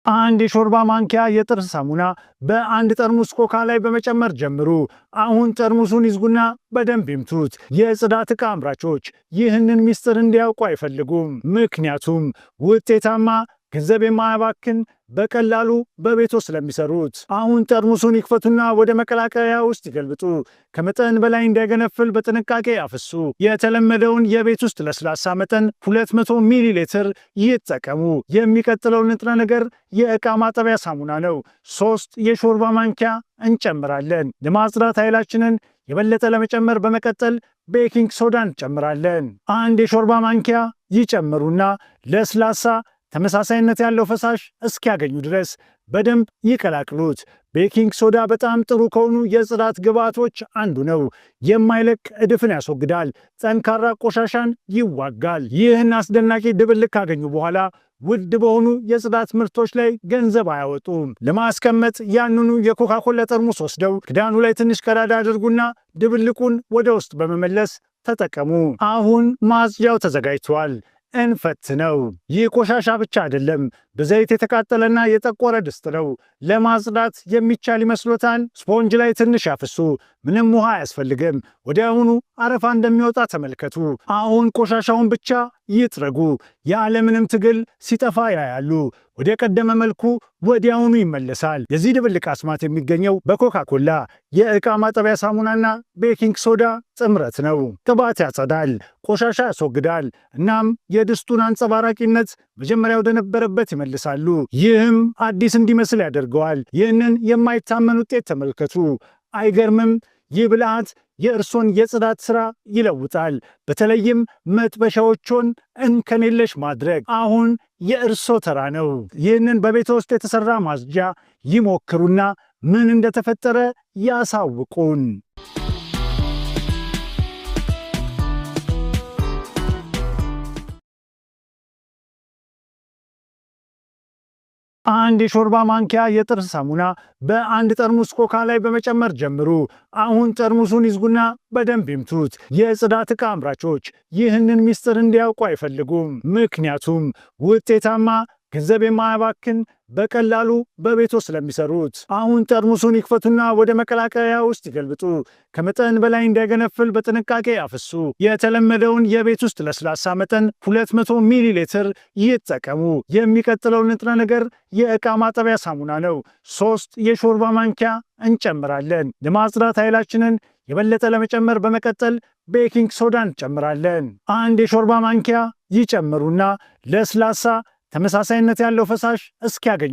አንድ የሾርባ ማንኪያ የጥርስ ሳሙና በአንድ ጠርሙስ ኮካ ላይ በመጨመር ጀምሩ። አሁን ጠርሙሱን ይዝጉና በደንብ ይምቱት። የጽዳት ዕቃ አምራቾች ይህንን ሚስጥር እንዲያውቁ አይፈልጉም። ምክንያቱም ውጤታማ ገንዘብ የማያባክን በቀላሉ በቤቶ ስለሚሰሩት። አሁን ጠርሙሱን ይክፈቱና ወደ መቀላቀያ ውስጥ ይገልብጡ። ከመጠን በላይ እንዳይገነፍል በጥንቃቄ ያፍሱ። የተለመደውን የቤት ውስጥ ለስላሳ መጠን 200 ሚሊ ሊትር ይጠቀሙ። የሚቀጥለው ንጥረ ነገር የዕቃ ማጠቢያ ሳሙና ነው። 3 የሾርባ ማንኪያ እንጨምራለን። ለማጽዳት ኃይላችንን የበለጠ ለመጨመር በመቀጠል ቤኪንግ ሶዳ እንጨምራለን። 1 የሾርባ ማንኪያ ይጨምሩና ለስላሳ ተመሳሳይነት ያለው ፈሳሽ እስኪያገኙ ድረስ በደንብ ይቀላቅሉት። ቤኪንግ ሶዳ በጣም ጥሩ ከሆኑ የጽዳት ግብዓቶች አንዱ ነው። የማይለቅ እድፍን ያስወግዳል፣ ጠንካራ ቆሻሻን ይዋጋል። ይህን አስደናቂ ድብልቅ ካገኙ በኋላ ውድ በሆኑ የጽዳት ምርቶች ላይ ገንዘብ አያወጡም። ለማስቀመጥ ያንኑ የኮካኮላ ጠርሙስ ወስደው ክዳኑ ላይ ትንሽ ቀዳዳ አድርጉና ድብልቁን ወደ ውስጥ በመመለስ ተጠቀሙ። አሁን ማጽጃው ተዘጋጅቷል። እንፈትነው። ይህ ቆሻሻ ብቻ አይደለም፣ በዘይት የተቃጠለና የጠቆረ ድስት ነው። ለማጽዳት የሚቻል ይመስሎታል? ስፖንጅ ላይ ትንሽ ያፍሱ። ምንም ውሃ አያስፈልግም። ወዲያውኑ አረፋ እንደሚወጣ ተመልከቱ። አሁን ቆሻሻውን ብቻ ይጥረጉ። ያለምንም ትግል ሲጠፋ ያያሉ። ወደ ቀደመ መልኩ ወዲያውኑ ይመለሳል። የዚህ ድብልቅ አስማት የሚገኘው በኮካኮላ የዕቃ ማጠቢያ ሳሙናና ቤኪንግ ሶዳ ጥምረት ነው። ቅባት ያጸዳል፣ ቆሻሻ ያስወግዳል፣ እናም የድስቱን አንጸባራቂነት መጀመሪያ ወደነበረበት ይመልሳሉ። ይህም አዲስ እንዲመስል ያደርገዋል። ይህንን የማይታመን ውጤት ተመልከቱ። አይገርምም? ይህ ብልሃት የእርሶን የጽዳት ሥራ ይለውጣል። በተለይም መጥበሻዎቹን እንከን የለሽ ማድረግ። አሁን የእርሶ ተራ ነው። ይህንን በቤት ውስጥ የተሠራ ማጽጃ ይሞክሩና ምን እንደተፈጠረ ያሳውቁን። አንድ የሾርባ ማንኪያ የጥርስ ሳሙና በአንድ ጠርሙስ ኮካ ላይ በመጨመር ጀምሩ። አሁን ጠርሙሱን ይዝጉና በደንብ ይምቱት። የጽዳት ዕቃ አምራቾች ይህንን ሚስጥር እንዲያውቁ አይፈልጉም። ምክንያቱም ውጤታማ ገንዘብ የማያባክን በቀላሉ በቤቶ ስለሚሰሩት። አሁን ጠርሙሱን ይክፈቱና ወደ መቀላቀያ ውስጥ ይገልብጡ። ከመጠን በላይ እንዳይገነፍል በጥንቃቄ ያፍሱ። የተለመደውን የቤት ውስጥ ለስላሳ መጠን 200 ሚሊ ሊትር ይጠቀሙ። የሚቀጥለው ንጥረ ነገር የዕቃ ማጠቢያ ሳሙና ነው። 3 የሾርባ ማንኪያ እንጨምራለን። ለማጽዳት ኃይላችንን የበለጠ ለመጨመር በመቀጠል ቤኪንግ ሶዳ እንጨምራለን። 1 የሾርባ ማንኪያ ይጨምሩና ለስላሳ ተመሳሳይነት ያለው ፈሳሽ እስኪያገኙ